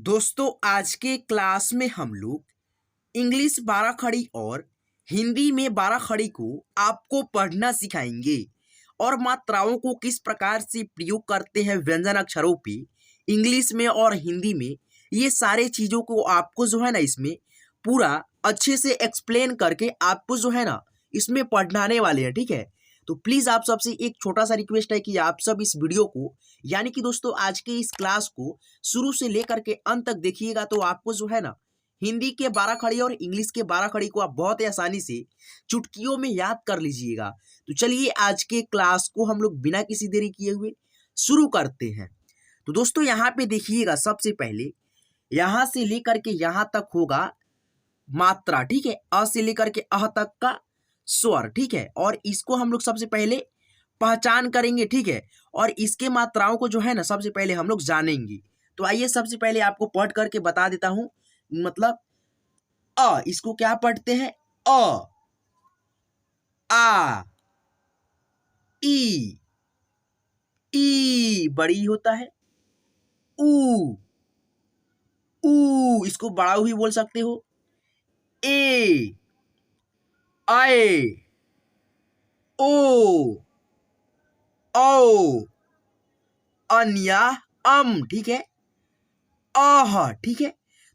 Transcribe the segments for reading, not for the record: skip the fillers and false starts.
दोस्तों आज के क्लास में हम लोग इंग्लिश 12 खड़ी और हिंदी में 12 खड़ी को आपको पढ़ना सिखाएंगे और मात्राओं को किस प्रकार से प्रयोग करते हैं व्यंजन अक्षरों पे इंग्लिश में और हिंदी में। ये सारे चीज़ों को आपको जो है ना इसमें पूरा अच्छे से एक्सप्लेन करके आपको जो है ना इसमें पढ़ाने वाले हैं, ठीक है। तो प्लीज़ आप सबसे एक छोटा सा रिक्वेस्ट है कि आप सब इस वीडियो को यानी कि दोस्तों आज के इस क्लास को शुरू से लेकर के अंत तक देखिएगा, तो आपको जो है ना हिंदी के 12 खड़ी और इंग्लिश के 12 खड़ी को आप बहुत ही आसानी से चुटकियों में याद कर लीजिएगा। तो चलिए आज के क्लास को हम लोग बिना किसी देरी किए हुए शुरू करते हैं। तो दोस्तों यहाँ पे देखिएगा, सबसे पहले यहाँ से लेकर के यहाँ तक होगा मात्रा, ठीक है। अ से लेकर के अह तक का स्वर, ठीक है। और इसको हम लोग सबसे पहले पहचान करेंगे, ठीक है। और इसके मात्राओं को जो है ना सबसे पहले हम लोग जानेंगे। तो आइए सबसे पहले आपको पढ़ करके बता देता हूं। मतलब इसको क्या पढ़ते हैं? आ, ई बड़ी होता है। ऊ इसको बड़ा भी बोल सकते हो। ए, आए, ओ, औ, अन्या, ठीक है। ठीक है।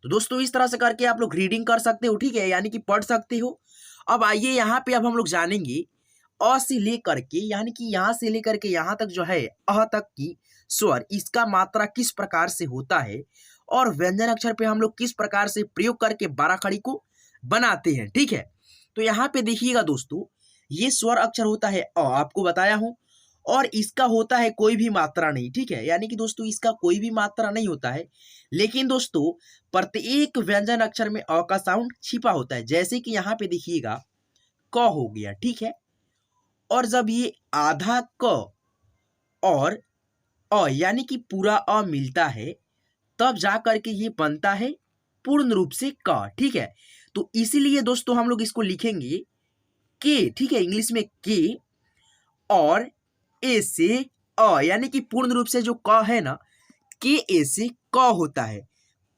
तो दोस्तों इस तरह से करके आप लोग रीडिंग कर सकते हो, ठीक है, यानी कि पढ़ सकते हो। अब आइए यहाँ पे अब हम लोग जानेंगे अ से लेकर के यानी कि यहाँ से लेकर के यहाँ तक जो है अह तक की स्वर, इसका मात्रा किस प्रकार से होता है और व्यंजन अक्षर पे हम लोग किस प्रकार से प्रयोग करके 12 खड़ी को बनाते हैं, ठीक है। तो यहाँ पे देखिएगा दोस्तों, ये स्वर अक्षर होता है आपको बताया हूं, और इसका होता है कोई भी मात्रा नहीं, ठीक है। यानी कि दोस्तों इसका कोई भी मात्रा नहीं होता है, लेकिन दोस्तों प्रत्येक व्यंजन अक्षर में अ का साउंड छिपा होता है। जैसे कि यहाँ पे देखिएगा क हो गया, ठीक है। और जब ये आधा क और यानी कि पूरा मिलता है, तब जा करके ये बनता है पूर्ण रूप से क, ठीक है। तो इसीलिए दोस्तों हम लोग इसको लिखेंगे के, ठीक है, इंग्लिश में के। और ए से यानी कि पूर्ण रूप से जो क है ना, के ए से क होता है।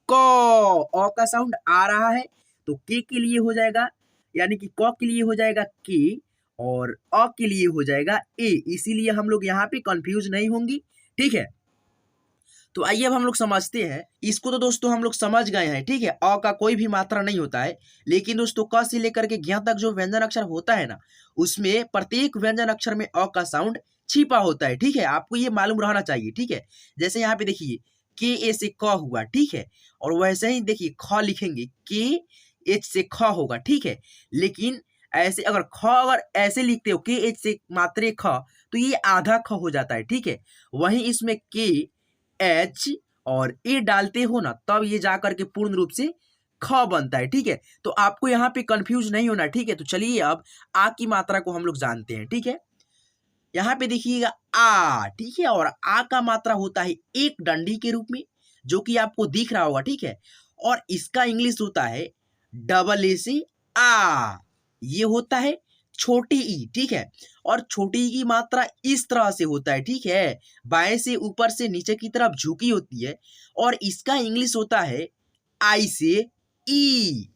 क का साउंड आ रहा है, तो के लिए हो जाएगा, यानी कि क के लिए हो जाएगा के और के लिए हो जाएगा ए। इसीलिए हम लोग यहाँ पे कंफ्यूज नहीं होंगी, ठीक है। तो आइए अब हम लोग समझते हैं इसको। तो दोस्तों हम लोग समझ गए हैं, ठीक है, अ का कोई भी मात्रा नहीं होता है, लेकिन दोस्तों क से लेकर के ज्ञ तक जो व्यंजन अक्षर होता है ना, उसमें प्रत्येक व्यंजन अक्षर में अ का साउंड छिपा होता है, ठीक है। आपको ये मालूम रहना चाहिए, ठीक है। जैसे यहाँ पे देखिए के ए से क हुआ, ठीक है, और वैसे ही देखिए ख लिखेंगे के एच से ख होगा, ठीक है। लेकिन ऐसे अगर ऐसे लिखते हो के एच से मात्रे ख, तो ये आधा ख हो जाता है, ठीक है। वहीं इसमें के एच और ए डालते हो ना, तब ये जाकर के पूर्ण रूप से ख बनता है, ठीक है। तो आपको यहाँ पे कंफ्यूज नहीं होना, ठीक है। तो चलिए अब आ की मात्रा को हम लोग जानते हैं, ठीक है। यहाँ पे देखिएगा ठीक है, और आ का मात्रा होता है एक डंडी के रूप में, जो कि आपको दिख रहा होगा, ठीक है। और इसका इंग्लिश होता है डबल ए से ये होता है छोटी ई, ठीक है। और छोटी ई की मात्रा इस तरह से होता है, ठीक है, बाएं से ऊपर से नीचे की तरफ झुकी होती है। और इसका इंग्लिश होता है आई से ई,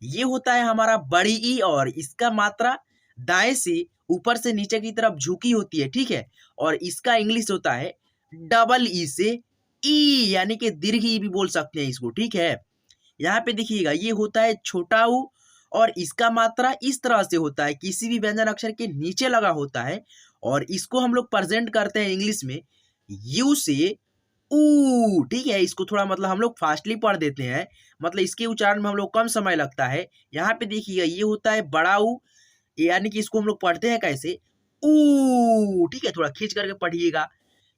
ये होता है हमारा बड़ी ई, और इसका मात्रा दाएं से ऊपर से नीचे की तरफ झुकी होती है, ठीक है। और इसका इंग्लिश होता है डबल ई से ई, यानी कि दीर्घ ई भी बोल सकते हैं इसको, ठीक है। यहाँ पे देखिएगा ये होता है छोटा ऊ, और इसका मात्रा इस तरह से होता है, किसी भी व्यंजन अक्षर के नीचे लगा होता है। और इसको हम लोग प्रेजेंट करते हैं इंग्लिश में यू से ऊ, ठीक है। इसको थोड़ा मतलब हम लोग फास्टली पढ़ देते हैं, मतलब इसके उच्चारण में हम लोग कम समय लगता है। यहाँ पे देखिएगा ये होता है बड़ा ऊ, यानी कि इसको हम लोग पढ़ते हैं कैसे, ऊ, ठीक है। थोड़ा खींच करके पढ़िएगा।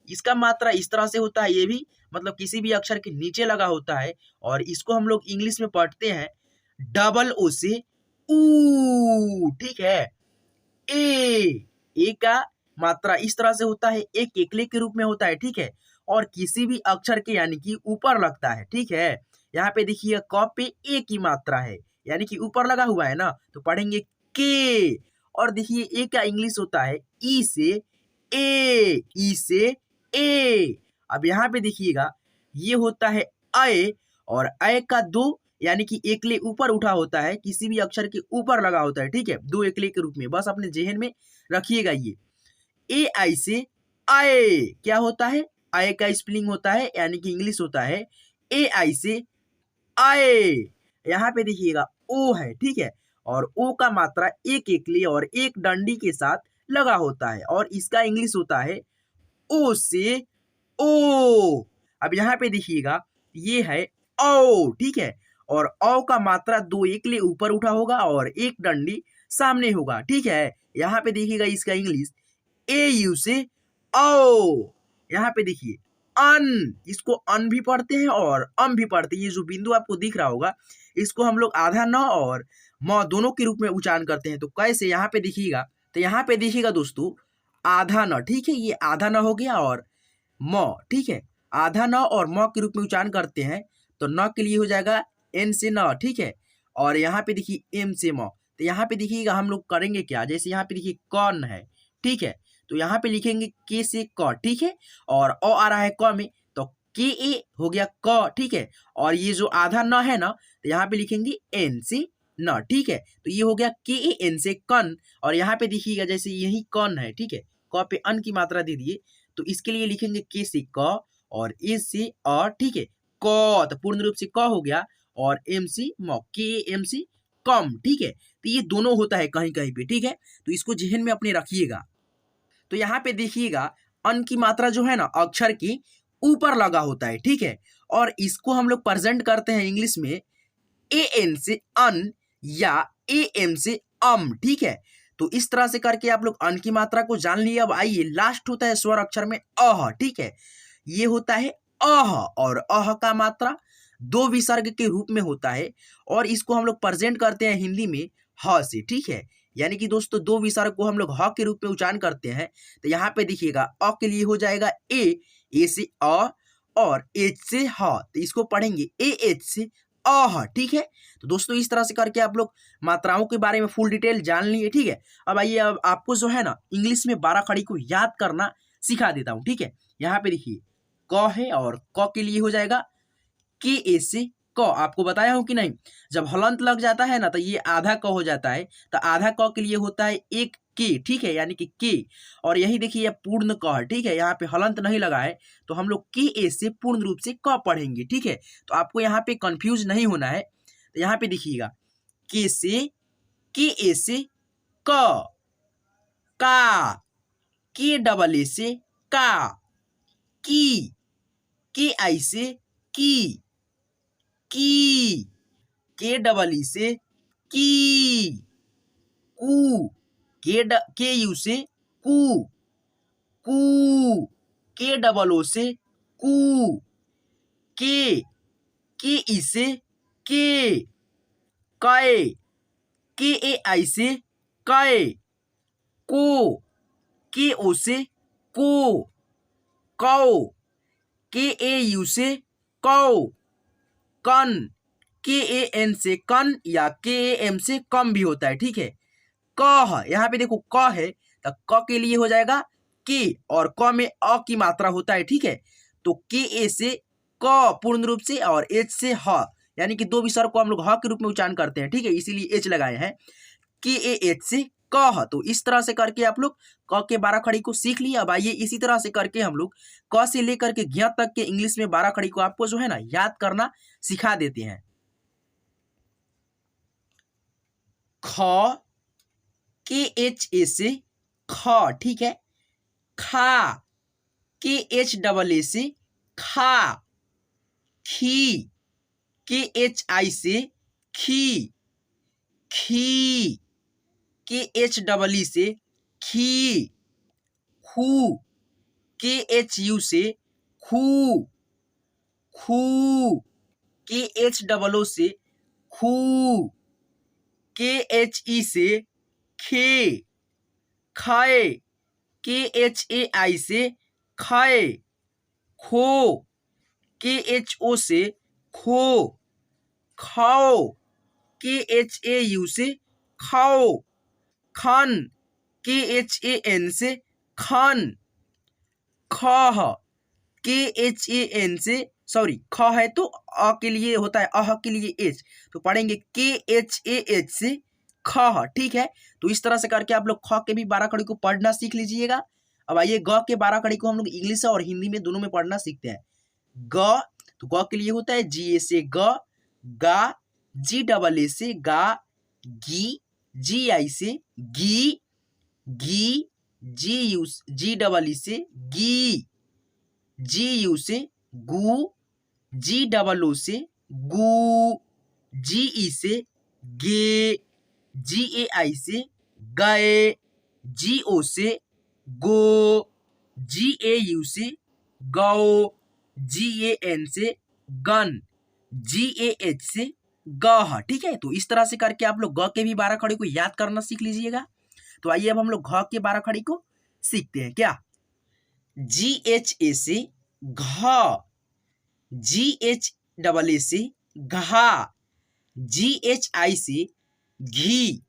इसका मात्रा इस तरह से होता है, ये भी मतलब किसी भी अक्षर के नीचे लगा होता है। और इसको हम लोग इंग्लिश में पढ़ते हैं डबल ओ से ऊ, ठीक है। ए का मात्रा इस तरह से होता है, एक केकले के रूप में होता है, ठीक है। और किसी भी अक्षर के यानी कि ऊपर लगता है, ठीक है। यहाँ पे देखिए क पे ए की मात्रा है, यानी कि ऊपर लगा हुआ है ना, तो पढ़ेंगे के। और देखिए ए का इंग्लिश होता है ई से ई से ए। अब यहाँ पे देखिएगा ये होता है अय, और ए का दो यानी कि एकले ऊपर उठा होता है, किसी भी अक्षर के ऊपर लगा होता है, ठीक है, दो एकले के रूप में, बस अपने जेहन में रखिएगा ये। ए आई से आए क्या होता है, आए का स्पेलिंग होता है यानी कि इंग्लिश होता है ए आई से आए। यहाँ पे देखिएगा ओ है, ठीक है, और ओ का मात्रा एक एकली और एक डंडी के साथ लगा होता है और इसका इंग्लिश होता है ओ से ओ। अब यहाँ पे देखिएगा ये है ओ, ठीक है, और ओ का मात्रा दो एकले ऊपर उठा होगा और एक डंडी सामने होगा, ठीक है। यहाँ पे देखिएगा इसका इंग्लिश ए यू से ओ। यहाँ पे देखिए अन, इसको अन भी पढ़ते हैं और अम भी पढ़ते हैं। ये जो बिंदु आपको दिख रहा होगा इसको हम लोग आधा न और म दोनों के रूप में उच्चारण करते हैं। तो कैसे, यहाँ पे देखिएगा, तो यहाँ पे देखिएगा दोस्तों आधा न, ठीक है, ये आधा न हो गया और म, ठीक है, आधा न और म के रूप में उच्चारण करते हैं तो न के लिए हो जाएगा एन से न, ठीक है, और यहाँ पे देखिए एम से म। तो यहाँ पे देखिएगा हम लोग करेंगे क्या, जैसे यहाँ पे देखिए कौन है, ठीक है, तो यहाँ पे लिखेंगे के से क, ठीक है, और अ आ रहा है क में तो के ए हो गया क, ठीक है, और ये जो आधा न है ना तो यहाँ पे लिखेंगे एन से न, ठीक है, तो ये हो गया के ए एन से कन। और यहाँ पे देखिएगा जैसे यही कन है, ठीक है, क पे अन की मात्रा दे दिए तो इसके लिए लिखेंगे के से क और ए से अ, ठीक है, क तो पूर्ण रूप से क हो गया और एम से म, के एम से कम, ठीक है, तो ये दोनों होता है कहीं कहीं पे, ठीक है, तो इसको जहन में अपने रखिएगा। तो यहाँ पे देखिएगा अन की मात्रा जो है ना अक्षर की ऊपर लगा होता है, ठीक है, और इसको हम लोग प्रेजेंट करते हैं इंग्लिश में ए एन से अन या ए एम से अम, ठीक है। तो इस तरह से करके आप लोग अन की मात्रा को जान लिए। अब आइए लास्ट होता है स्वर अक्षर में अह, ठीक है, ये होता है अह और अह का मात्रा दो विसर्ग के रूप में होता है और इसको हम लोग प्रेजेंट करते हैं हिंदी में ह से, ठीक है, यानी कि दोस्तों दो विसर्ग को हम लोग ह के रूप में उच्चारण करते हैं। तो यहाँ पे देखिएगा अ के लिए हो जाएगा ए से अ और एच से ह, तो इसको पढ़ेंगे ए एच से अह, ठीक है। तो दोस्तों इस तरह से करके आप लोग मात्राओं के बारे में फुल डिटेल जान लिए, ठीक है। अब आइए अब आपको जो है ना इंग्लिश में 12 खड़ी को याद करना सिखा देता हूँ, ठीक है। यहाँ पे देखिए क है और क के लिए हो जाएगा के ए से क। आपको बताया हूं कि नहीं, जब हलंत लग जाता है ना तो ये आधा क हो जाता है, तो आधा क के लिए होता है एक के, ठीक है, यानी कि के, और यही देखिए यह पूर्ण क है, ठीक है, यहाँ पे हलंत नहीं लगा है तो हम लोग के ए से पूर्ण रूप से क पढ़ेंगे, ठीक है। तो आपको यहाँ पे कंफ्यूज नहीं होना है। तो यहाँ पे देखिएगा के से के ए से क, का, के डबल ए से का, की, के आई से की, के डबल ई से की, कू, के यू से कू, के डबल ओ से कू, के ई से के, कै, के ए आई से कै, को, के ओ से को, कौ, के ए यू से कौ, कन, के ए एन से कन या के ए एम से कम भी होता है, ठीक है। क, यहाँ पे देखो क है तो क के लिए हो जाएगा के और क में अ की मात्रा होता है, ठीक है, तो के ए से क पूर्ण रूप से और एच से ह, यानी कि दो विसर्ग को हम लोग ह के रूप में उच्चारण करते हैं, ठीक है, इसीलिए एच लगाए हैं, के ए एच से क। तो इस तरह से करके आप लोग क के 12 खड़ी को सीख लिए। अब आइए इसी तरह से करके हम लोग क से लेकर के ज्ञ तक के इंग्लिश में 12 खड़ी को आपको जो है ना याद करना सिखा देते हैं। ख, के एच ए से ख, ठीक है, खा, के एच डबल ए से खा, खी, के एच आई से खी, खी, के एच डबल ई से खी, खू, के एच यू से खू, खू, के एच डबल ओ से खू, के एच ई से खे, खाए, के एच ए आई से खाए, खो, के एच ओ से खो, खाओ, के एच ए यू से खाओ, खन, के एच ए एन से खन, खह, के एच ए एन से सॉरी ख है तो अ के लिए होता है, अह के लिए एच, तो पढ़ेंगे KHAH से ख, ठीक है। तो इस तरह से करके आप लोग ख के भी 12 खड़ी को पढ़ना सीख लीजिएगा। अब आइए ग के 12 खड़ी को हम लोग इंग्लिश और हिंदी में दोनों में पढ़ना सीखते हैं। ग, तो ग के लिए होता है GA से ग, गा, GAA से गा, गी, GI से गी, गी, GEE से गी, GU से गू, GOO से गू, GE से गे, GAI से गए, GO से गो, GAU से गौ, GAN से गन, GAH से गह, ठीक है। तो इस तरह से करके आप लोग ग के भी 12 खड़ी को याद करना सीख लीजिएगा। तो आइए अब हम लोग घ के 12 खड़ी को सीखते हैं। क्या? GHA से घ, GHAA से घा, GHI से घी,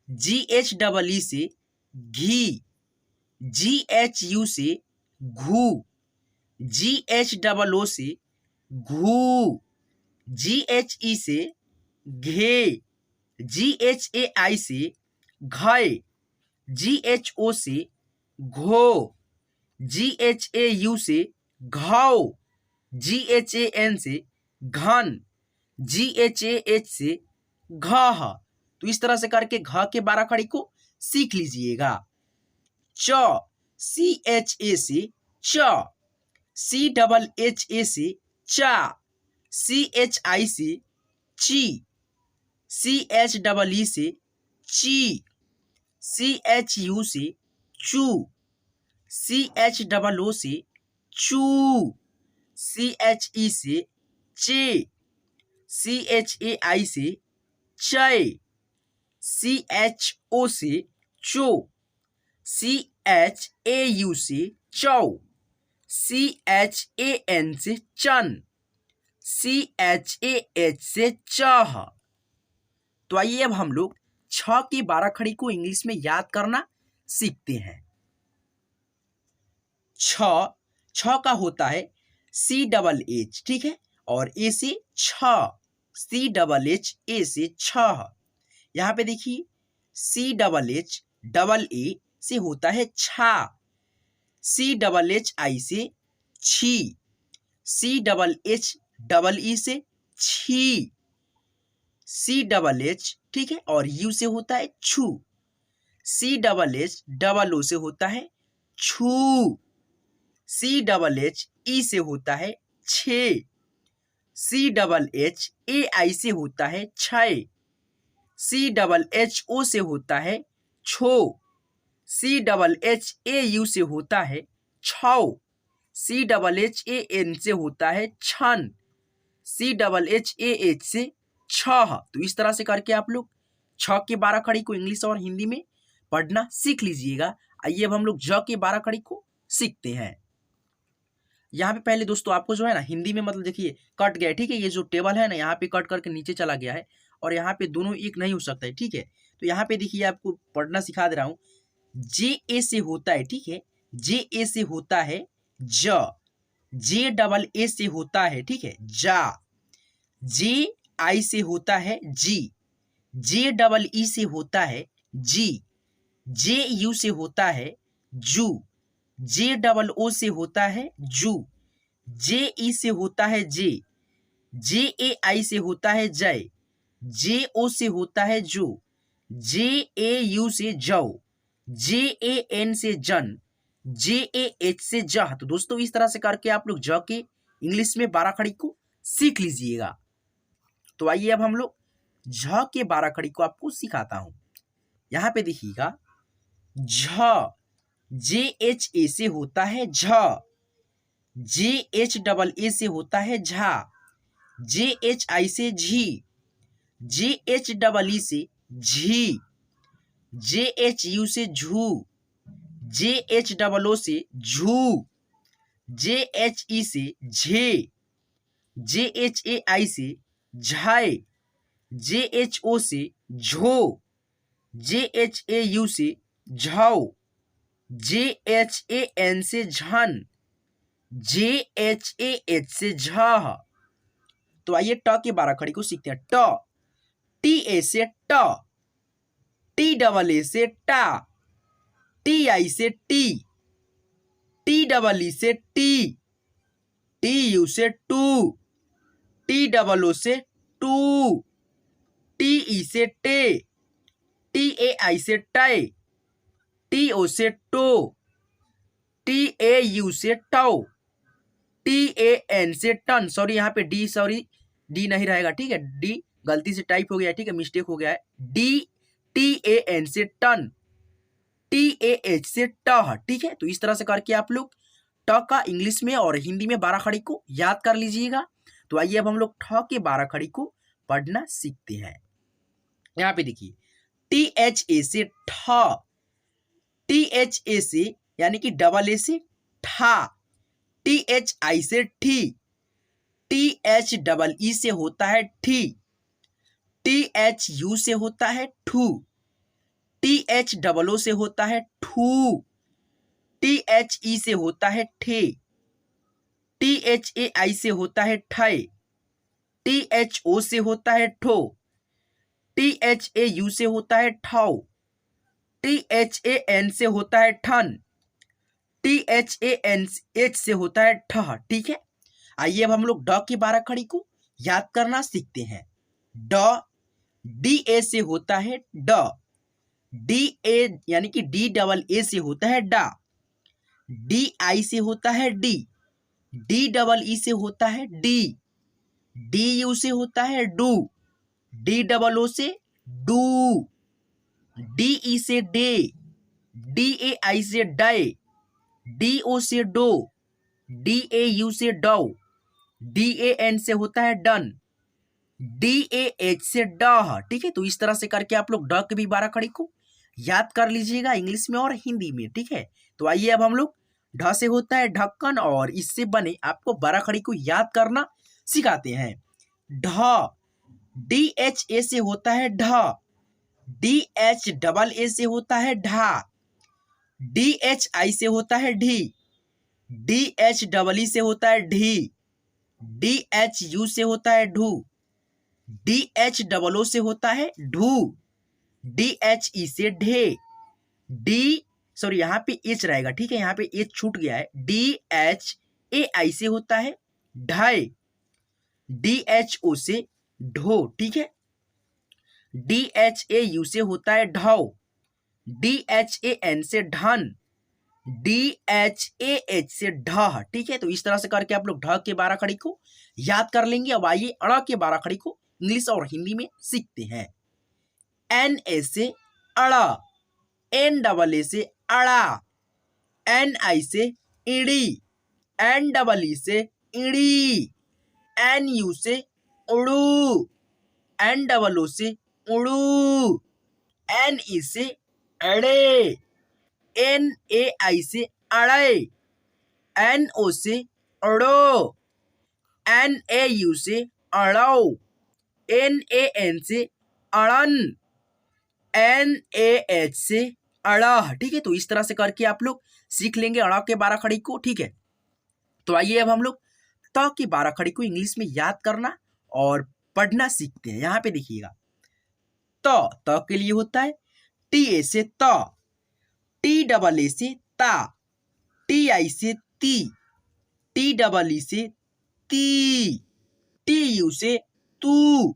GHEE से घी, GHU से घू, GHOO से घू, GHE से घे, GHAI से घय, GHO से घो, GHAU से घाव, GHAN से घन, GHAH से घाह। तो इस तरह से करके घ के 12 खड़ी को सीख लीजिएगा। च, CHA से च, CHHA से चा, CHI से ची, CHEE से ची, CHU से चू, CHOO से चू, CHE से चे, CHAI से चय, CHO से चो, CHAU से चौ, CHAN से चन, CHAH से चह। तो आइए अब हम लोग छ की 12 खड़ी को इंग्लिश में याद करना सीखते हैं। छ का होता है CHH, ठीक है, और ए से छ, CHHA से छह। यहाँ पे देखिए CHHAA से होता है छा, CHHI से छी, CHHEE से छी, CHH, ठीक है, और U से होता है छू, CHHOO से होता है छू, CHHE से होता है छे, CHHAI से होता है छय, CHHO से होता है छो, CHHAU से होता है छौ, CHHAN से होता है छन, CHHAH से छह। तो इस तरह से करके आप लोग छ के 12 खड़ी को इंग्लिश और हिंदी में पढ़ना सीख लीजिएगा। आइए अब हम लोग ज के 12 खड़ी को सीखते हैं। यहाँ पे पहले दोस्तों आपको जो है ना हिंदी में मतलब देखिए कट गया, ठीक है, ये जो टेबल है ना यहाँ पे कट करके नीचे चला गया है और यहाँ पे दोनों एक नहीं हो सकता है, ठीक है। तो यहाँ पे देखिए आपको पढ़ना सिखा दे रहा हूँ। JA से होता है, ठीक है, JA से होता है ज, JAA से होता है, ठीक है, जा, JI से होता है जी, JEE से होता है जी, JU से होता है जू, JOO से होता है जू, JE से होता है जे, JAI से होता है जय, JO से होता है जो, JAU से जौ, JAN से जन, JAH से जह। तो दोस्तों इस तरह से करके आप लोग ज के इंग्लिश में 12 खड़ी को सीख लीजिएगा। तो आइए अब हम लोग झ के 12 खड़ी को आपको सिखाता हूं। यहां पे देखिएगा, झ, JHA से होता है झ, JHAA से होता है झा, JHI से झी, JHEE से झी, JHU से झू, JHOO से झू, JHE से झे, JHAI से झाय, JHO से झो, JHAU से झौ, JHAN से झन, JHAH से झ। तो आइए ट के 12 खड़ी को सीखते हैं। ट, TA से ट, TAA से टा, TI से टी, TEE से टी, TU से टू, TOO से टू, TE से टे, TAI से टाई, TO से टो, TAU से टाउ, TAN से टन। सॉरी यहाँ पे डी, सॉरी डी नहीं रहेगा, ठीक है, डी गलती से टाइप हो गया है, ठीक है, मिस्टेक हो गया है। डी, TAN से टन, TAH से टह, ठीक है। तो इस तरह से करके आप लोग ट का इंग्लिश में और हिंदी में 12 खड़ी को याद कर लीजिएगा। तो आइए अब हम लोग ठ के 12 खड़ी को पढ़ना सीखते हैं। यहाँ पे देखिए, THA से ठ, THA से यानी कि डबल ए से ठा, THI से ठी, THEE से होता है ठी, THU से होता है ठू, THOO से होता है ठू, THE से होता है ठे, THAI से होता है ठय, THO से होता है ठो, THAU से होता है ठाउ, THAN से होता है ठन, THANH से होता है ठह, ठीक है। आइए अब हम लोग ड की 12 खड़ी को याद करना सीखते हैं। ड, DA से होता है ड, DA यानी कि DAA से होता है डा, DI से होता है डी, DEE से होता है डी, DU से होता है डू, DOO से डू, DE से डे, DAI से डे, DO से डो, DAU से डो, DAN से होता है डन, DAH से डह, ठीक है। तो इस तरह से करके आप लोग ड के भी 12 खड़ी को याद कर लीजिएगा इंग्लिश में और हिंदी में, ठीक है। तो आइए अब हम लोग ढ से होता है ढक्कन और इससे बने आपको 12 खड़ी को याद करना सिखाते हैं। ढ, DHA से होता है ढ, DHAA से होता है ढा, DHI से होता है ढी, DHEE से होता है ढी, DHU से होता है ढू, DHOO से होता है ढू, DHE से ढे, सॉरी यहाँ पे एच रहेगा, ठीक है, यहाँ पे एच छूट गया है, DHAI से होता है ढाई, DHO से ढो, ठीक है, DHAU से होता है ढाओ, DHAN से ढन, DHAH से ढह, ठीक है। तो इस तरह से करके आप लोग ढ के 12 खड़ी को याद कर लेंगे। अब आइए अड़ के 12 खड़ी को इंग्लिश और हिंदी में सीखते हैं। NA से अड़ा, NAA से अड़ा, NI से इड़ी, NEE से इड़ी, NU से उड़ू, NOO से उड़ू, NE से अड़े, NAI से अड़े, NO से अड़ो, NAU से अड़ो, NAN से अड़न, NAH से अड़ह, ठीक है। तो इस तरह से करके आप लोग सीख लेंगे अड़ के 12 खड़ी को, ठीक है। तो आइए अब हम लोग त की 12 खड़ी को इंग्लिश में याद करना और पढ़ना सीखते हैं। यहाँ पे देखिएगा, त के लिए होता है TA से त, TAA से ता, TI से ती, TEE से ती, TU से तू,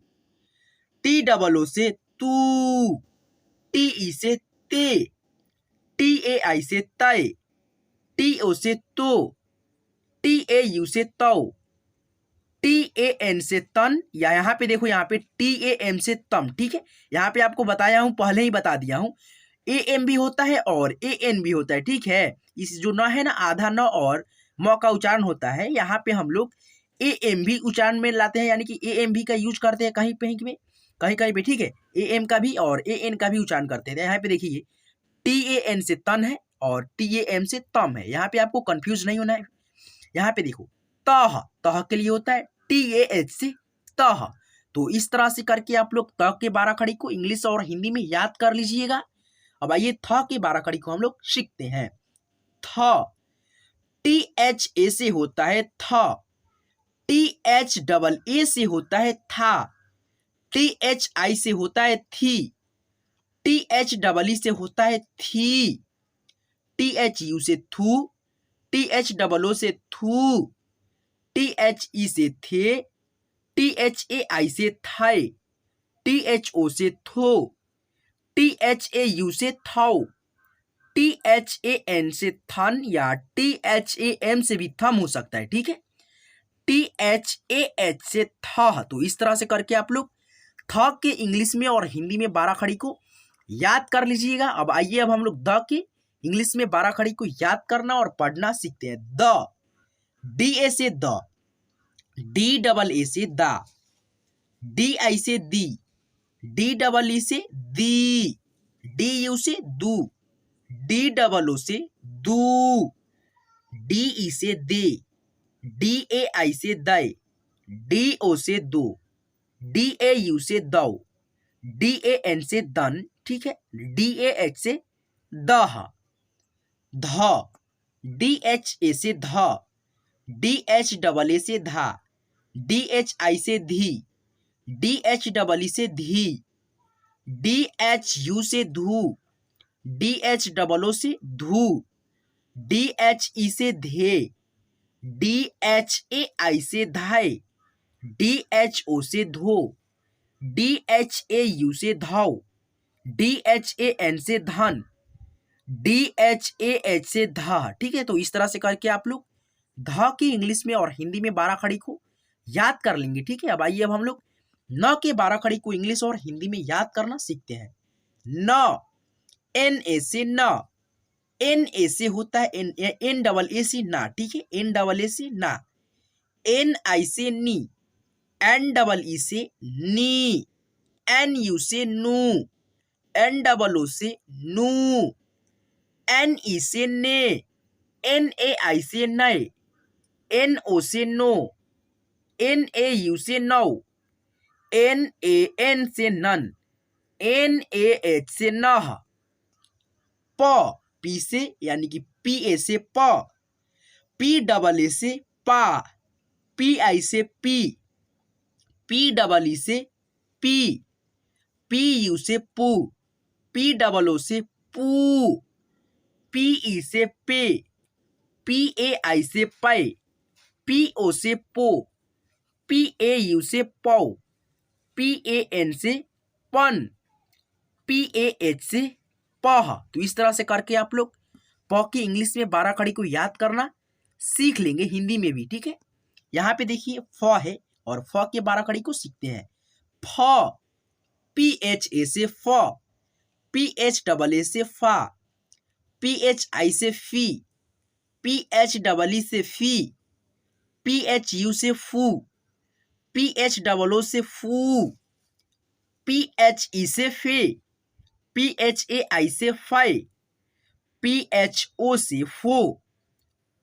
TOO से तू, TE से ते, TAI से तय, TO से तो, TAU से तो, TAN से तन, या यहाँ पे देखो, यहाँ पे TAM से तम, ठीक है। यहाँ पे आपको बताया हूँ, पहले ही बता दिया हूँ, AM भी होता है और AN भी होता है, ठीक है। इस जो न है ना, आधा न और म का उच्चारण होता है, यहाँ पे हम लोग AM भी उच्चारण में लाते हैं, यानी कि AM भी का यूज करते हैं कहीं कहीं पे, ठीक है। AM का भी और AN का भी उच्चारण करते हैं। यहाँ पे देखिए, TAN से तन है और TAM से तम है, यहाँ पे आपको कंफ्यूज नहीं होना है। यहाँ पे देखो, तह के लिए होता है TAH से तह। तो इस तरह से करके आप लोग त के 12 खड़ी को इंग्लिश और हिंदी में याद कर लीजिएगा। अब आइए थ के 12 खड़ी को हम लोग सीखते हैं। थ, टी एच ए से होता है था, टी एच डबल ए से होता है था, टी एच आई से होता है थी, टी एच डबल ई से होता है थी, टी एच यू से थू, टी एच डबल ओ से थू, टी एच ई से थे, टी एच ए आई से थाए, टी एच ओ से थो, टी एच ए यू से थाओ, टी एच ए एन से थन या टी एच ए एम से भी थम हो सकता है, ठीक है। टी एच ए एच से था। तो इस तरह से करके आप लोग थ के इंग्लिश में और हिंदी में 12 खड़ी को याद कर लीजिएगा। अब आइए अब हम लोग द के इंग्लिश में 12 खड़ी को याद करना और पढ़ना सीखते हैं। द, डी ए से द, डी डबल ए से दा, डी आई से दी, डी डबल ई से दी, डी यू से दू, डी डबल ओ से दू, डी ई से दे, डी ए आई से दे, डी ओ से दो, डी ए यू से दो, डी ए एन से दन, ठीक है, डी ए एच से दह, ध, डी एच ए से ध, डी एच डबल ए से धा, डी एच आई से धी, डी एच डबल ई से धी, डी एच यू से धू, डी एच डबल ओ से धू, डी एच ई से धे, डी एच ए आई से धाए, डी एच ओ से धो, डी एच ए यू से धाओ, डी एच ए एन से धन, डी एच ए एच से धा, ठीक है। तो इस तरह से करके आप लोग ध की इंग्लिश में और हिंदी में 12 खड़ी को याद कर लेंगे, ठीक है। अब आइए अब हम लोग न के 12 खड़ी को इंग्लिश और हिंदी में याद करना सीखते हैं। न, एन ए से न, एन ए से होता है एन डबल ए से ना, ठीक है, एन डबल ए से ना, एन आई से नी, एन डबल ई से नी, एन यू से नू, एन डबल ओ से नू, एन ई से ने, एन ए आई से नए, एन ओ से नो, एन ए यू से नो, एन ए एन से नन, एन ए एच से नह, प, पी से यानी कि पी ए से प, पी डबल ए से पा, पी आई से पी, पी डबल ई से पी, पी यू से पू, पी डबल ओ से पू, पी ई से पे, पी ए आई से पे, पी ओ से पो, पी ए यू से पौ, पी ए एन से पन, पी ए एच से पह। तो इस तरह से करके आप लोग प की इंग्लिश में 12 खड़ी को याद करना सीख लेंगे हिंदी में भी, ठीक है। यहाँ पे देखिए फ है और फ के 12 खड़ी को सीखते हैं। फ, पी एच ए से फ, पी एच डबल ए से फा, पी एच आई से फी, पी एच डबल ई से फी, पी एच यू से फू, पी एच डबल ओ से फू, पी एच ई से फे, पी एच ए आई से फे, पी एच ओ से फो,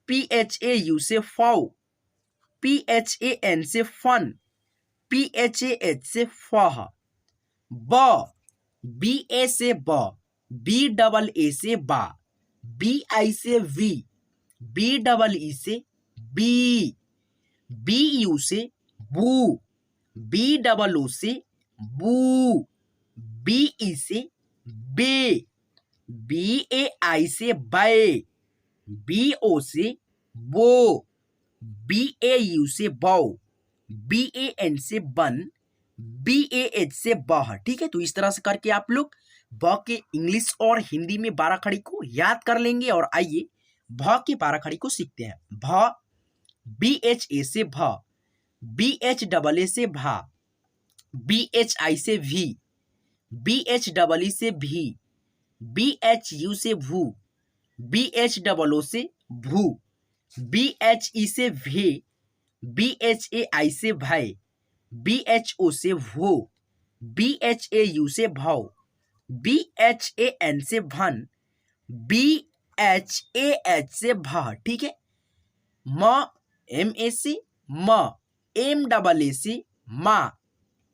पी एच ए यू से फो, पी एच ए एन से फन, पी एच ए एच से फह। ब, बी ए से ब, बी डबल ए से बा, बी आई से वी, बी डबल ई से बी, बी यू से बू, बी डबल ओ से बू, बी ई से बे, बी ए आई से बे, बी ओ से बो, बी ए यू से बो, बी ए एन से बन, बी ए एच से बह, ठीक है। तो इस तरह से करके आप लोग ब के इंग्लिश और हिंदी में 12 खड़ी को याद कर लेंगे। और आइए भ के 12 खड़ी को सीखते हैं। भ, बी एच ए से भ, बी एच डबल ए से भा, बी एच आई से भी, बी एच डबल ई से भी, बी एच यू से भू, बी एच डबल ओ से भू, बी एच ई से भे, बी एच ए आई से भय, बी एच ओ से भो, बी एच ए यू से भौ, बी एच ए एन से भन, बी एच ए एच से भा, ठीक है। म, एम ए से म, एम डबल ए से मा,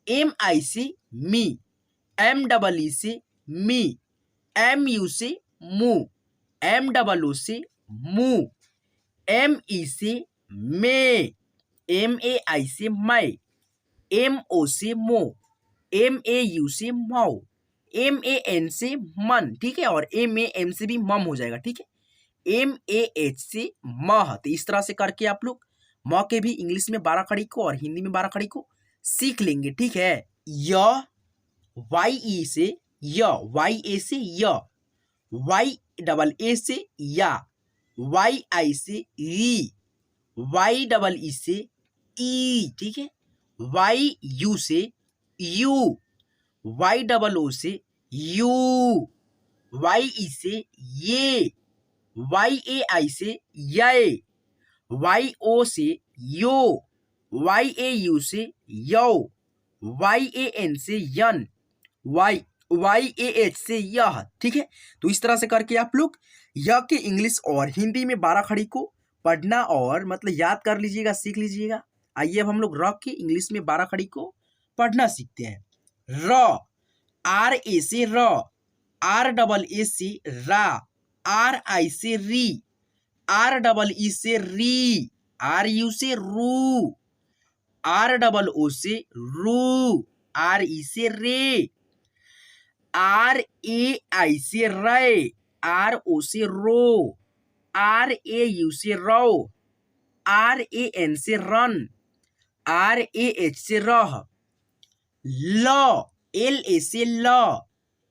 एम आई से मी, एम डबल ई से मी, एम यू से मू, एम डबल ओ से मू, एम ई से मे, एम ए आई से मै, एम ओ से मो, एम ए यू से माओ, एम ए एन से मन, ठीक है, और एम ए एम से भी मम हो जाएगा, ठीक है, एम ए एच से मह। तो इस तरह से करके आप लोग म के भी इंग्लिश में 12 खड़ी को और हिंदी में 12 खड़ी को सीख लेंगे, ठीक है। य, वाई ई से य, वाई ए से य, वाई डबल ए से या, वाई आई से री, वाई डबल ई से ई, ठीक है, वाई यू से यू, वाई डबल ओ से यू, वाई ई से ये, वाई ए आई से ये, वाई ओ से यो, वाई ए यू से यो, वाई ए एन से यन, वाई ए एच से यह, ठीक है। तो इस तरह से करके आप लोग यह के इंग्लिश और हिंदी में 12 खड़ी को पढ़ना और मतलब याद कर लीजिएगा, सीख लीजिएगा। आइए अब हम लोग र के इंग्लिश में 12 खड़ी को पढ़ना सीखते हैं। र, आर ए से र, आर डबल ए से रा, आर आई से री, आर डबल ई से री, आर यू से रू, आर डबल ओ से रू, आर ई से रे, आर ए आई से रे, आर ओ से रो, आर ए यू से रो, आर ए एन से रन, आर ए एच से रह, ल, एल ए से ल,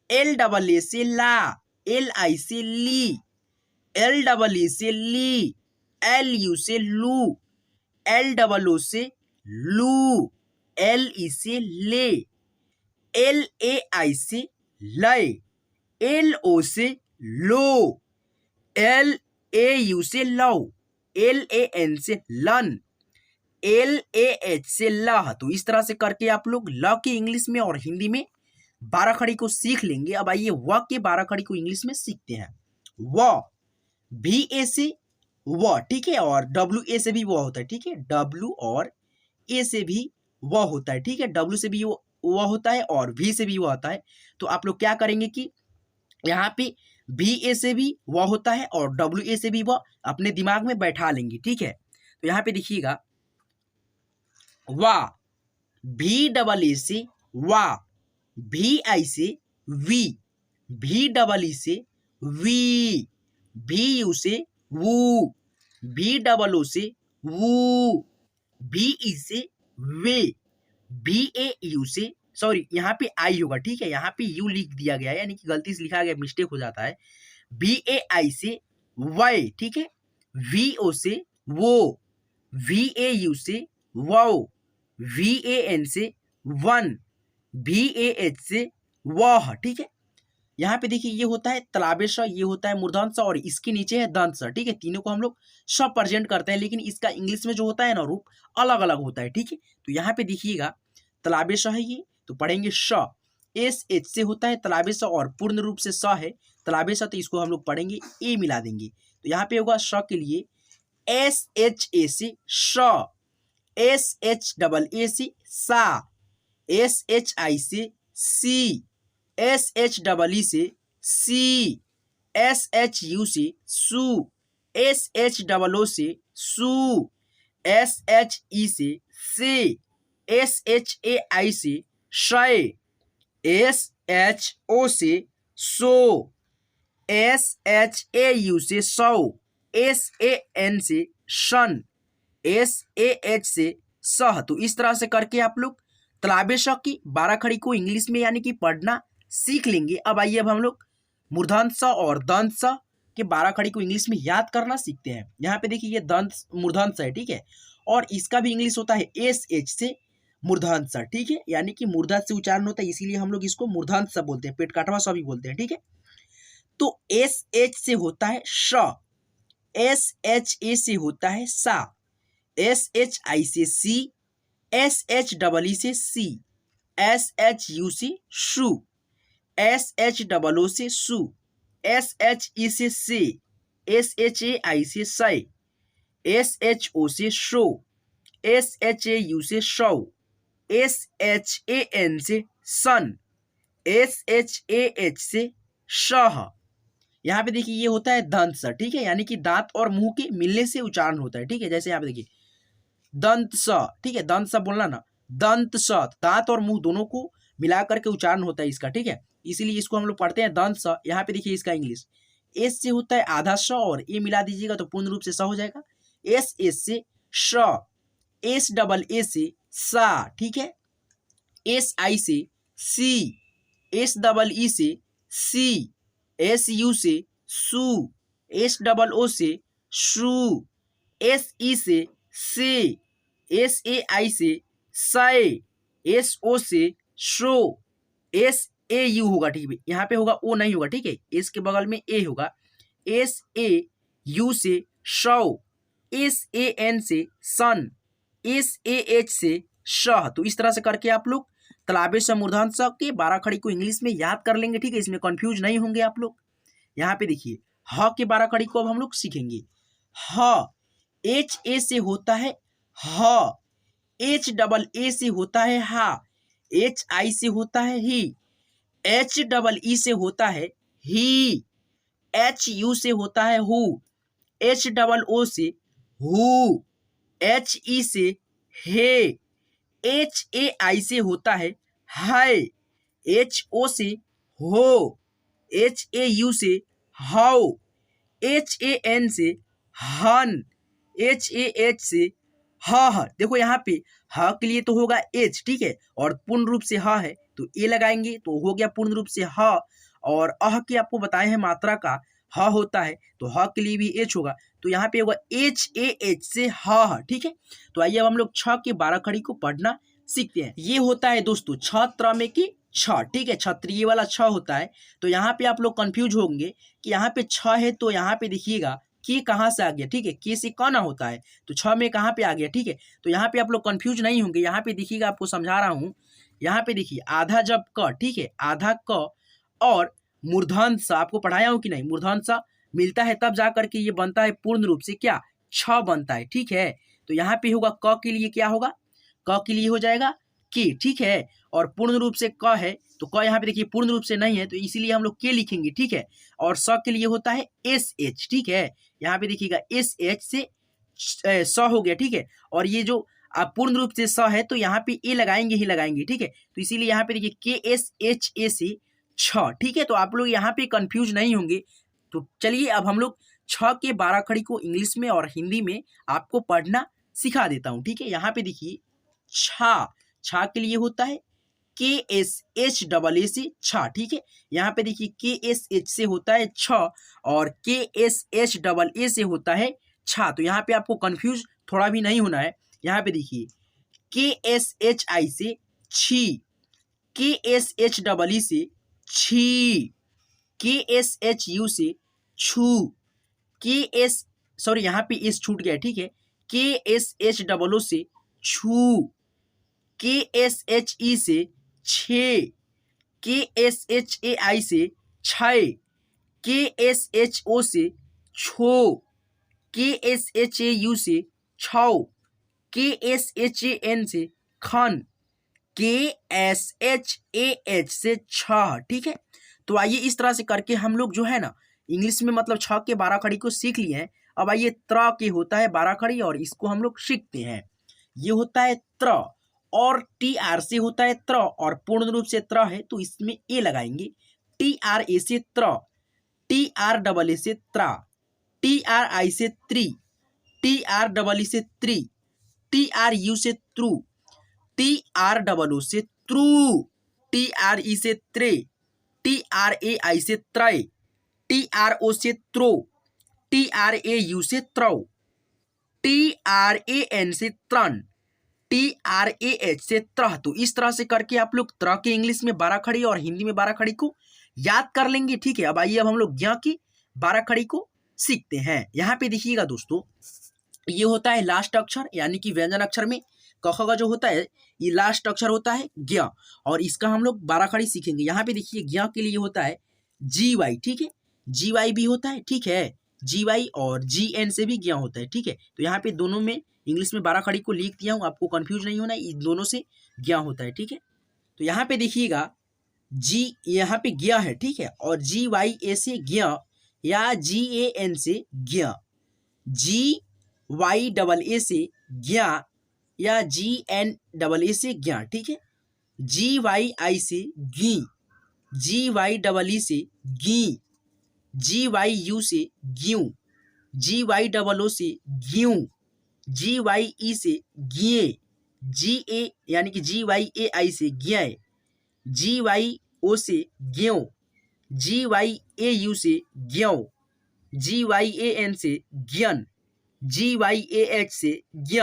एल डबल ए से ला, एल आई से ली, एल डबल ई से ली, एल यू से लू, एल डबल ओ से लू, एल ई से ले, एल ए आई से लय, एल ओ से लो, एल ए यू से लो, एल ए एन से लन, एल ए एच से लह। तो इस तरह से करके आप लोग ल के इंग्लिश में और हिंदी में 12 खड़ी को सीख लेंगे। अब आइए व के 12 खड़ी को इंग्लिश में सीखते हैं। व, भी ए से व, ठीक है, और डब्ल्यू ए से भी वो होता है, ठीक है, डब्ल्यू और ए से भी वो होता है, ठीक है, डब्ल्यू से भी वो होता है और वी से भी वो होता है। तो आप लोग क्या करेंगे कि यहाँ पे भी ए से भी वह होता है और डब्ल्यू ए से भी वह अपने दिमाग में बैठा लेंगे, ठीक है। तो यहाँ पे देखिएगा, वाह, भी डबल ए से वाह, भी आई से वी, भी डबल ई से वी, भी यू से वू, भी डबल ओ से वू, भी ई से वे, भी ए यू से, सॉरी यहाँ पे आई होगा, ठीक है, यहाँ पे यू लिख दिया गया है, यानी कि गलती से लिखा गया, मिस्टेक हो जाता है। बी ए आई से वाई, ठीक है, वी ओ से वो, वी ए यू से वो, वी ए एन से वन, भी ए एच से वह, ठीक है। यहाँ पे देखिए ये होता है तलाबे श, ये होता है मूर्धन्य स और इसके नीचे है दंत स, ठीक है। तीनों को हम लोग श प्रेजेंट करते हैं, लेकिन इसका इंग्लिश में जो होता है ना रूप अलग अलग होता है, ठीक है। तो यहाँ पे देखिएगा तलाबे श है ये, तो पढ़ेंगे श, एस एच से होता है तलाबे श और पूर्ण रूप से स है तलाबे श, तो इसको हम लोग पढ़ेंगे ए मिला देंगे। तो यहाँ पे होगा श के लिए एस एच ए से श, एस एच डबल ए से सा, एस एच आई से सी, एस एच डबल ई से सी, एस एच यू से सू, एस एच डबल ओ से सू, एस एच ई से से, एस एच ए आई से शय, एस एच ओ से सो, एस एच ए यू से सौ, एस ए एन से शन, एस ए एच से सह। तो इस तरह से करके आप लोग तलाबे श की 12 खड़ी को इंग्लिश में यानी कि पढ़ना सीख लेंगे। अब आइए अब हम लोग मूर्धन्य स और दंत स के 12 खड़ी को इंग्लिश में याद करना सीखते हैं। यहाँ पे देखिए ये दंत मूर्धन्य स है, ठीक है, और इसका भी इंग्लिश होता है एस एच से मूर्धन्य स, ठीक है, यानी कि मूर्धा से उच्चारण होता है, इसीलिए हम लोग इसको मूर्धन्य स बोलते हैं, पेट काटवा स भी बोलते हैं, ठीक है। तो एस एच से होता है श, एस एच ए से होता है सा, एस एच आई से सी, एस एच डबल ई से सी, एस एच यू से शू, एस एच डबल ओ से सू, एस एच ई से से, एस एच ए आई से सै, एस एच ओ से show, S H A U से शौ, एस एच ए एन से सन, एस एच ए एच से शह, यहाँ पे देखिए ये होता है दंत स, ठीक है, यानी कि दांत और मुंह के मिलने से उच्चारण होता है, ठीक है। जैसे यहाँ पे देखिए दंत स, ठीक है, दंत स बोलना ना, दंत स, दांत और मुंह दोनों को मिला करके उच्चारण होता है इसका, ठीक है। इसीलिए इसको हम लोग पढ़ते हैं दंत स। यहाँ पे देखिए इसका इंग्लिश एस से होता है आधा स और ए मिला दीजिएगा तो पूर्ण रूप से स हो जाएगा। एस एस से श, एस डबल ए से सा, ठीक है। एस आई से सी, एस डबल ई से सी, एस यू से सू, एस डबल ओ से शू, एस ई से से, एस ए आई से साए, एस ओ से शो, एस ए यू होगा, ठीक है, यहाँ पे होगा ओ नहीं होगा, ठीक है, एस के बगल में ए होगा। एस ए यू से शव, एस ए एन से सन, एस ए एच से शह। तो इस तरह से करके आप लोग तालाबे स मूर्धन्य स के 12 खड़ी को इंग्लिश में याद कर लेंगे, ठीक है, इसमें कंफ्यूज नहीं होंगे आप लोग। यहाँ पे देखिए ह के 12 खड़ी को अब हम लोग सीखेंगे। ह एच ए से होता है ह, एच डबल ए से होता है हा, एच आई से होता है ही, एच डबल ई से होता है ही, एच यू से होता है हु, एच डबल ओ से हु, एच ई से हे, एच ए आई से होता है हाय, एच ओ से हो, एच ए यू से हाउ, एच ए एन से हन, एच ए एच से ह। देखो यहाँ पे ह के लिए तो होगा एच, ठीक है, और पूर्ण रूप से ह है तो ए लगाएंगे तो हो गया पूर्ण रूप से ह। और अह के आपको बताए हैं मात्रा का ह होता है तो ह के लिए भी एच होगा, तो यहाँ पे होगा एच ए एच से ह, ठीक है। तो आइए अब हम लोग 6 के 12 खड़ी को पढ़ना सीखते हैं। ये होता है दोस्तों छत्र में की छ, ठीक है, क्षत्रिय वाला छ होता है। तो यहाँ पे आप लोग कंफ्यूज होंगे कि यहाँ पे छ है तो यहाँ पे देखिएगा के कहाँ से आ गया, ठीक है, के से क ना होता है तो छ में कहाँ पे आ गया, ठीक है। तो यहाँ पे आप लोग कंफ्यूज नहीं होंगे, यहाँ पे देखिएगा आपको समझा रहा हूँ। यहाँ पे देखिए आधा जब क, ठीक है, आधा क और मूर्धन्य स आपको पढ़ाया हूँ कि नहीं, मूर्धन्य स मिलता है तब जा करके ये बनता है पूर्ण रूप से क्या छ बनता है, ठीक है। तो यहाँ पे होगा क के लिए क्या होगा, क के लिए हो जाएगा के, ठीक है, और पूर्ण रूप से क है तो क यहाँ पे देखिए पूर्ण रूप से नहीं है तो इसीलिए हम लोग के लिखेंगे, ठीक है। और स के लिए होता है एस एच, ठीक है, यहाँ पे देखिएगा एस एच से स हो गया, ठीक है। और ये जो पूर्ण रूप से स है तो यहाँ पे ए लगाएंगे ही लगाएंगे, ठीक है। तो इसीलिए यहाँ पे देखिए के एस एच ए से छ, ठीक है। तो आप लोग यहाँ पे कंफ्यूज नहीं होंगे। तो चलिए अब हम लोग 6 के 12 खड़ी को इंग्लिश में और हिंदी में आपको पढ़ना सिखा देता हूँ, ठीक है। यहाँ पे देखिए छा, छा के लिए होता है के एस एच डबल ए से छ, ठीक है। यहाँ पे देखिए के एस एच से होता है छ और के एस एच डबल ए से होता है छा। तो यहाँ पे आपको कंफ्यूज थोड़ा भी नहीं होना है। यहाँ पे देखिए के एस एच आई से छी, के एस एच डबल ई से छी, के एस एच यू से छू, के एस सॉरी यहाँ पे एस छूट गया, ठीक है, के एस एच डबल ओ से छू, के एस एच ई से छे, के एस एच ए आई से छय, के एस एच ओ से छो, के एस एच ए यू से छौ, के एस एच ए एन से खन, के एस एच ए एच से छह, ठीक है। तो आइए इस तरह से करके हम लोग जो है ना इंग्लिश में मतलब 6 के 12 खड़ी को सीख लिए हैं। अब आइए त्र के होता है 12 खड़ी और इसको हम लोग सीखते हैं। ये होता है त्र और टी आर से होता है त्र और पूर्ण रूप से त्र है तो इसमें ए लगाएंगे। टी आर ए से त्र, टी आर डबल ए से त्रा, टी आर आई से त्रि, टी आर डबल ई से त्रि, टी आर यू से through, T R double O से त्रू, टी आर ई से त्रे, टी आर ए आई से त्रय, टी आर ओ से throw, T R A U से त्रौ, टी आर ए एन से त्रन, टी आर ए एच से त्रह। तो इस तरह से करके आप लोग त्र के इंग्लिश में 12 खड़ी और हिंदी में 12 खड़ी को याद कर लेंगे, ठीक है। अब आइए अब हम लोग ज्ञ की 12 खड़ी को सीखते हैं। यहाँ पे देखिएगा दोस्तों ये होता है लास्ट अक्षर यानी कि व्यंजन अक्षर में क ख का जो होता है ये लास्ट अक्षर होता है ज्ञ और इसका हम लोग 12 खड़ी सीखेंगे। यहाँ पे देखिए ज्ञ के लिए होता है जी वाई, ठीक है, जी वाई भी होता है, ठीक है, जी वाई और जी एन से भी ज्ञ होता है, ठीक है। तो यहाँ पे दोनों में इंग्लिश में 12 खड़ी को लिख दिया हूँ, आपको कंफ्यूज नहीं होना, इन दोनों से ज्ञ होता है, ठीक है। तो यहाँ पे देखिएगा जी यहाँ पे ज्ञ है, ठीक है, और जी वाई ए से ज्ञ या GAN से ज्ञ, GYAA से ज्ञ या GNAA से ज्ञ, ठीक है। GYI से गी, GYEE से गी, GYU से ग्यूं, GYOO से ग्यूं, GYE से गिए, GA यानी कि GYAI से ग्याय, GYO से ग्यों, GYAU से ग्यों, GYAN से ज्ञन, GYAH से ज्ञ।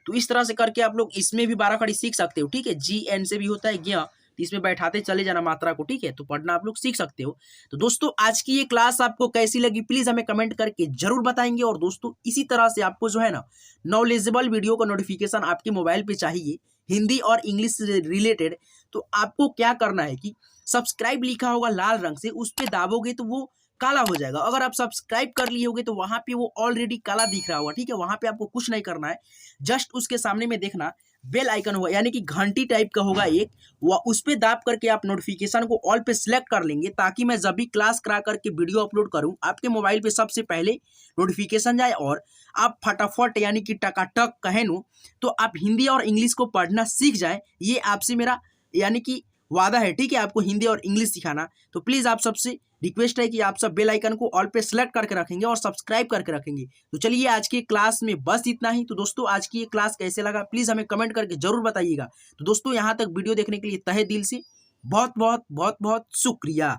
तो इस तरह से करके आप लोग इसमें भी 12 खड़ी सीख सकते हो, ठीक है। GN से भी होता है ज्ञ, तो इसमें बैठाते चले जाना मात्रा को, ठीक है। तो पढ़ना आप लोग सीख सकते हो। तो दोस्तों आज की ये क्लास आपको कैसी लगी प्लीज हमें कमेंट करके जरूर बताएंगे। और दोस्तों इसी तरह से आपको जो है ना नॉलेजेबल वीडियो का नोटिफिकेशन आपके मोबाइल पे चाहिए हिंदी और इंग्लिश से रिलेटेड, तो आपको क्या करना है कि सब्सक्राइब लिखा होगा लाल रंग से, उस पर दाबोगे तो वो काला हो जाएगा। अगर आप सब्सक्राइब कर लिए होगे तो वहां पे वो ऑलरेडी काला दिख रहा होगा, ठीक है। वहां पे आपको कुछ नहीं करना है, जस्ट उसके सामने में देखना बेल आइकन होगा, यानी कि घंटी टाइप का होगा एक, वो उस पे दाब करके आप नोटिफिकेशन को ऑल पे सिलेक्ट कर लेंगे, ताकि मैं जब भी क्लास करा करके वीडियो अपलोड करूं आपके मोबाइल पे सबसे पहले नोटिफिकेशन जाए और आप फटाफट यानी कि टकाटक कहे नो तो आप हिंदी और इंग्लिश को पढ़ना सीख जाए। ये आपसे मेरा यानी कि वादा है, ठीक है, आपको हिंदी और इंग्लिश सिखाना। तो प्लीज आप सबसे रिक्वेस्ट है कि आप सब बेल आइकन को ऑल पे सेलेक्ट करके रखेंगे और सब्सक्राइब करके रखेंगे। तो चलिए आज की क्लास में बस इतना ही। तो दोस्तों आज की ये क्लास कैसे लगा प्लीज हमें कमेंट करके जरूर बताइएगा। तो दोस्तों यहाँ तक वीडियो देखने के लिए तहे दिल से बहुत बहुत बहुत बहुत शुक्रिया।